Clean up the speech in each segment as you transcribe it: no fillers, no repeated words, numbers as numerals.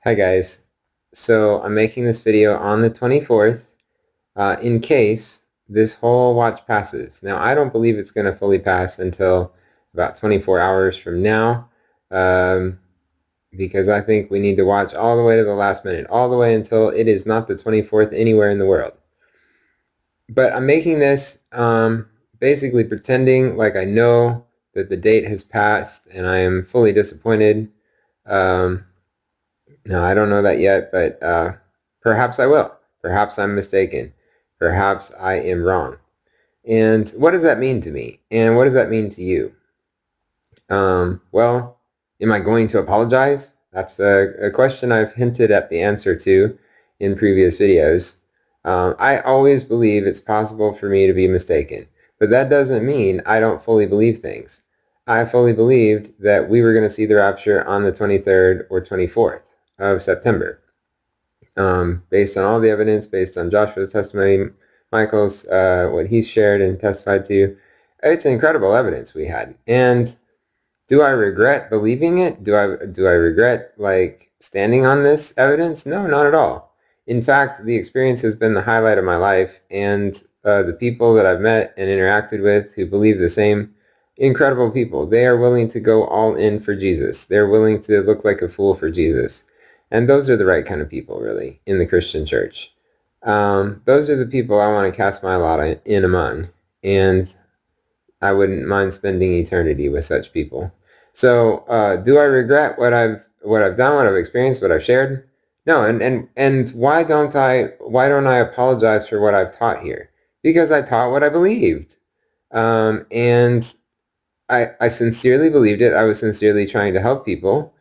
Hi guys. So I'm making this video on the 24th in case this whole watch passes. Now I don't believe it's going to fully pass until about 24 hours from now um, because I think we need to watch all the way to the last minute, all the way until it is not the 24th anywhere in the world. But I'm making this basically pretending like I know that the date has passed and I am fully disappointed. Um, No, I don't know that yet, but perhaps I will. Perhaps I'm mistaken. Perhaps I am wrong. And what does that mean to me? And what does that mean to you? Well, am I going to apologize? That's a question I've hinted at the answer to in previous videos. I always believe it's possible for me to be mistaken, but that doesn't mean I don't fully believe things. I fully believed that we were going to see the rapture on the 23rd or 24th of September. Based on all the evidence, based on Joshua's testimony, Michael's, what he's shared and testified to, it's incredible evidence we had. And do I regret believing it? Do I regret like standing on this evidence? No, not at all. In fact, the experience has been the highlight of my life, and the people that I've met and interacted with who believe the same, incredible people. They are willing to go all in for Jesus. They're willing to look like a fool for Jesus. And those are the right kind of people, really, in the Christian church. Those are the people I want to cast my lot in among. And I wouldn't mind spending eternity with such people. So, do I regret what I've done, what I've experienced, what I've shared? No, and why don't I apologize for what I've taught here? Because I taught what I believed, and I sincerely believed it. I was sincerely trying to help people,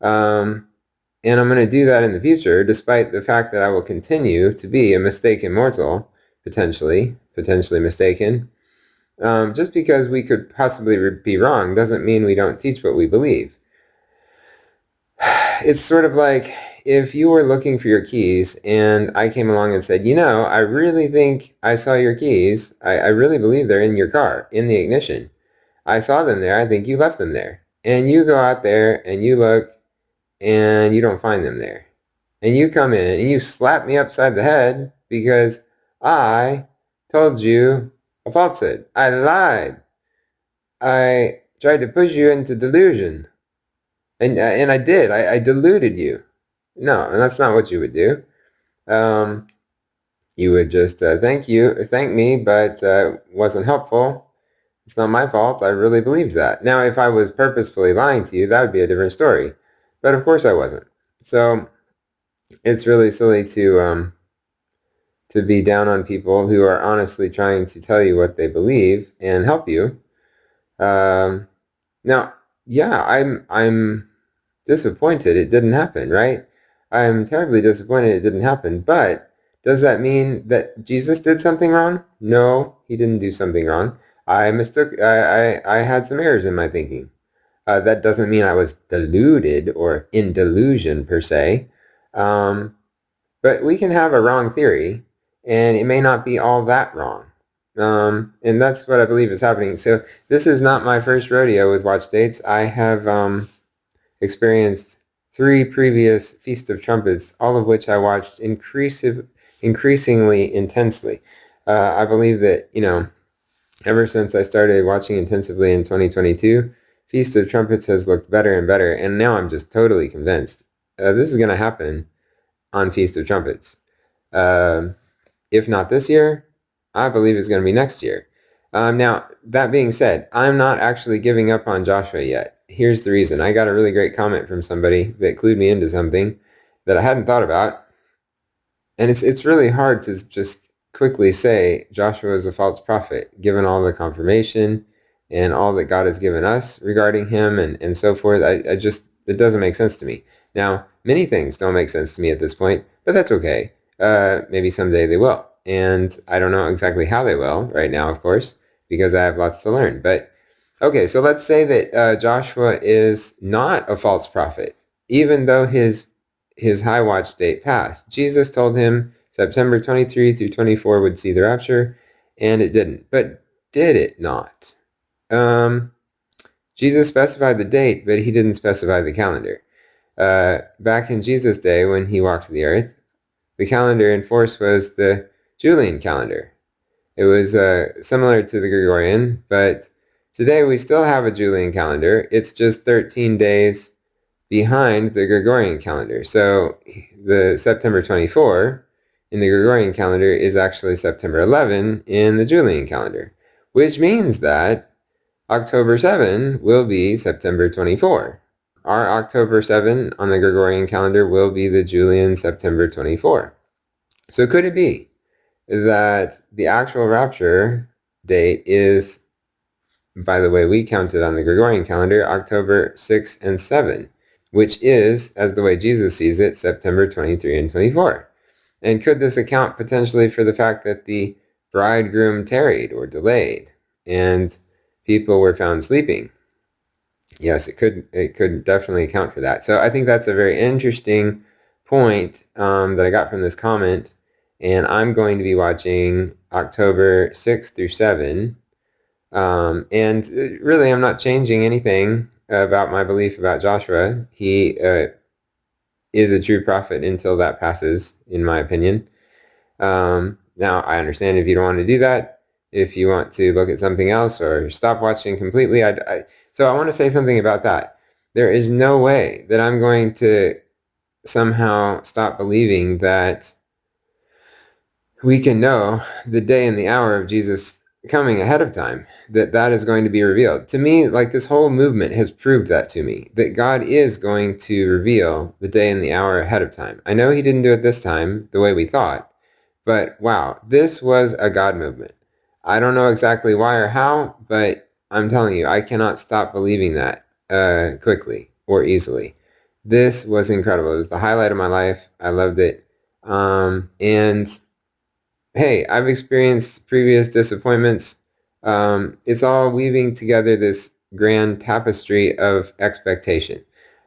and I'm going to do that in the future, despite the fact that I will continue to be a mistaken mortal, potentially mistaken. Just because we could possibly be wrong doesn't mean we don't teach what we believe. It's sort of like if you were looking for your keys and I came along and said, I really think I saw your keys. I really believe they're in your car, in the ignition. I saw them there. I think you left them there. And you go out there and you look and you don't find them there. And you come in and you slap me upside the head because I told you a falsehood. I lied. I tried to push you into delusion. And I did. I deluded you. No, and that's not what you would do. Um, you would just thank me, but wasn't helpful. It's not my fault. I really believed that. Now, if I was purposefully lying to you, that would be a different story. But of course I wasn't. So it's really silly to be down on people who are honestly trying to tell you what they believe and help you. Now, yeah, I'm disappointed it didn't happen, right? I'm terribly disappointed it didn't happen, but does that mean that Jesus did something wrong? No, he didn't do something wrong. I had some errors in my thinking. That doesn't mean I was deluded or in delusion per se. But we can have a wrong theory, and it may not be all that wrong. And that's what I believe is happening. So this is not my first rodeo with watch dates. I have experienced 3 previous Feast of Trumpets, all of which I watched increasingly intensely. I believe that, ever since I started watching intensively in 2022, Feast of Trumpets has looked better and better, and now I'm just totally convinced this is going to happen on Feast of Trumpets. If not this year, I believe it's going to be next year. Now, that being said, I'm not actually giving up on Joshua yet. Here's the reason. I got a really great comment from somebody that clued me into something that I hadn't thought about. And it's really hard to just quickly say Joshua is a false prophet, given all the confirmation and all that God has given us regarding him and so forth. It doesn't make sense to me. Now, many things don't make sense to me at this point, but that's okay. Maybe someday they will. And I don't know exactly how they will right now, of course, because I have lots to learn. But okay, so let's say that Joshua is not a false prophet, even though his high watch date passed. Jesus told him September 23 through 24 would see the rapture, and it didn't. But did it not? Jesus specified the date, but he didn't specify the calendar. Back in Jesus' day when he walked the earth, the calendar in force was the Julian calendar. It was similar to the Gregorian, but today we still have a Julian calendar. It's just 13 days behind the Gregorian calendar. So the September 24 in the Gregorian calendar is actually September 11 in the Julian calendar, which means that October 7 will be September 24. Our October 7 on the Gregorian calendar will be the Julian September 24. So could it be that the actual rapture date is, by the way we count it on the Gregorian calendar, October 6 and 7, which is, as the way Jesus sees it, September 23 and 24. And could this account potentially for the fact that the bridegroom tarried or delayed and people were found sleeping? Yes, it could definitely account for that. So I think that's a very interesting point that I got from this comment, and I'm going to be watching October 6 through 7. And really, I'm not changing anything about my belief about Joshua. He is a true prophet until that passes, in my opinion. Now, I understand if you don't want to do that, if you want to look at something else or stop watching completely. So I want to say something about that. There is no way that I'm going to somehow stop believing that we can know the day and the hour of Jesus coming ahead of time, that is going to be revealed. To me, like, this whole movement has proved that to me, that God is going to reveal the day and the hour ahead of time. I know he didn't do it this time the way we thought, but wow, this was a God movement. I don't know exactly why or how, but I'm telling you, I cannot stop believing that quickly or easily. This was incredible. It was the highlight of my life. I loved it. And hey, I've experienced previous disappointments. It's all weaving together this grand tapestry of expectation.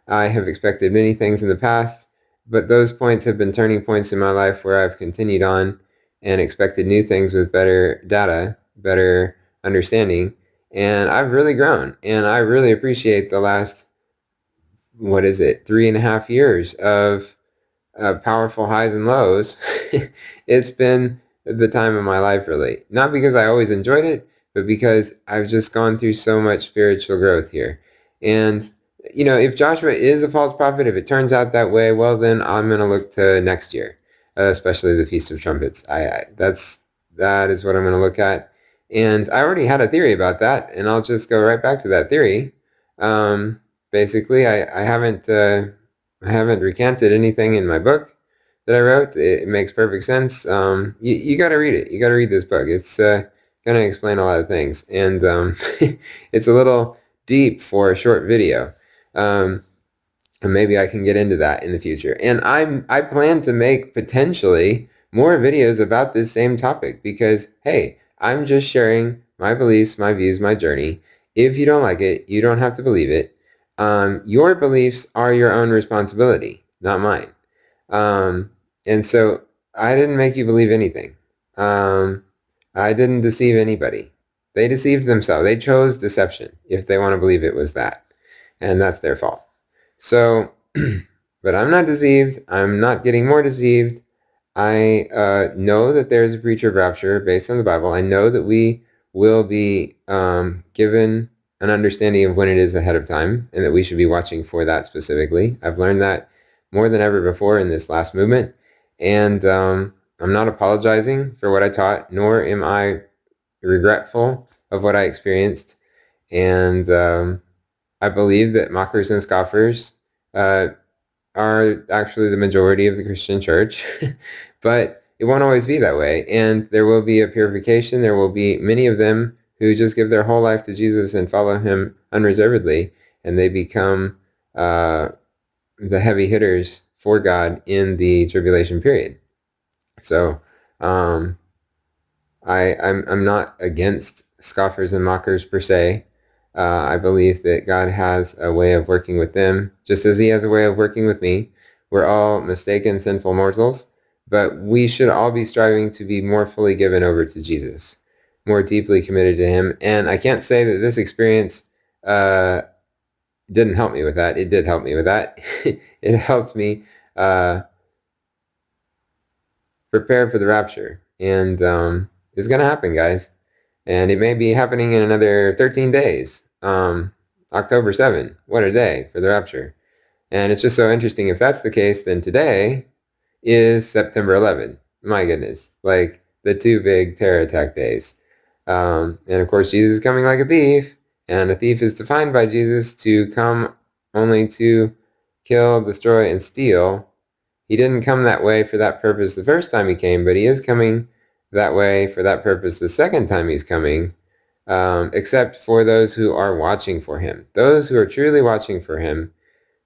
I have expected many things in the past, but those points have been turning points in my life where I've continued on and expected new things with better data, better understanding, and I've really grown. And I really appreciate the last, 3.5 years of powerful highs and lows. It's been the time of my life, really. Not because I always enjoyed it, but because I've just gone through so much spiritual growth here. And, if Joshua is a false prophet, if it turns out that way, well, then I'm going to look to next year, especially the Feast of Trumpets. That is what I'm going to look at. And I already had a theory about that, and I'll just go right back to that theory. Basically, I haven't recanted anything in my book that I wrote. It makes perfect sense. You got to read it. You got to read this book. It's going to explain a lot of things. And it's a little deep for a short video. And maybe I can get into that in the future. And I plan to make potentially more videos about this same topic because, hey, I'm just sharing my beliefs, my views, my journey. If you don't like it, you don't have to believe it. Your beliefs are your own responsibility, not mine. And so I didn't make you believe anything. I didn't deceive anybody. They deceived themselves. They chose deception if they want to believe it was that. And that's their fault. So, but I'm not deceived. I'm not getting more deceived. I know that there's a preacher of rapture based on the Bible. I know that we will be given an understanding of when it is ahead of time and that we should be watching for that specifically. I've learned that more than ever before in this last movement. And I'm not apologizing for what I taught, nor am I regretful of what I experienced. And I believe that mockers and scoffers are actually the majority of the Christian church, but it won't always be that way. And there will be a purification. There will be many of them who just give their whole life to Jesus and follow him unreservedly, and they become the heavy hitters for God in the tribulation period. So I'm not against scoffers and mockers per se. I believe that God has a way of working with them, just as he has a way of working with me. We're all mistaken, sinful mortals, but we should all be striving to be more fully given over to Jesus, more deeply committed to him. And I can't say that this experience didn't help me with that. It did help me with that. It helped me prepare for the rapture. And it's going to happen, guys. And it may be happening in another 13 days. October 7, what a day for the rapture. And it's just so interesting. If that's the case, then today is September 11. My goodness. Like the two big terror attack days. And of course, Jesus is coming like a thief. And a thief is defined by Jesus to come only to kill, destroy, and steal. He didn't come that way for that purpose the first time he came, but he is coming that way for that purpose the second time he's coming, except for those who are watching for him. Those who are truly watching for him,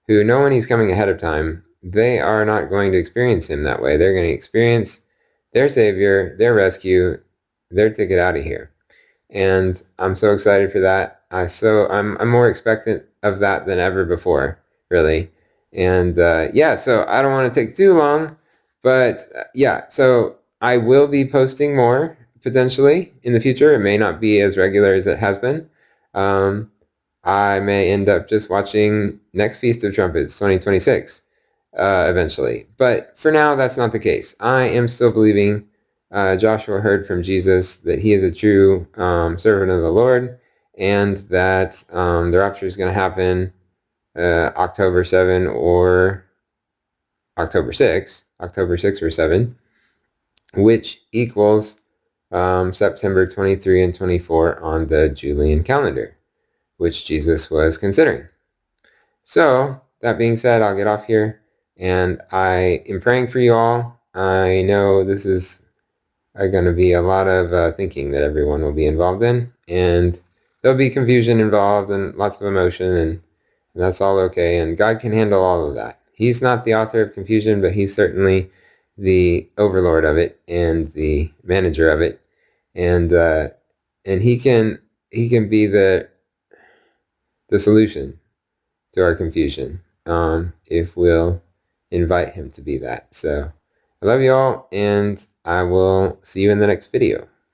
who know when he's coming ahead of time, they are not going to experience him that way. They're going to experience their Savior, their rescue, their ticket out of here. And I'm so excited for that. I'm more expectant of that than ever before, really. And yeah, so I don't want to take too long, but yeah, so I will be posting more potentially in the future. It may not be as regular as it has been. I may end up just watching next Feast of Trumpets 2026 eventually. But for now, that's not the case. I am still believing Joshua heard from Jesus that he is a true servant of the Lord, and that the rapture is going to happen October 7 or October 6, October 6 or 7, which equals September 23 and 24 on the Julian calendar, which Jesus was considering. So, that being said, I'll get off here, and I am praying for you all. I know this is going to be a lot of thinking that everyone will be involved in, and there'll be confusion involved and lots of emotion, and that's all okay, and God can handle all of that. He's not the author of confusion, but he's certainly the overlord of it and the manager of it, and he can be the solution to our confusion if we'll invite him to be that. So I love you all, and I will see you in the next video.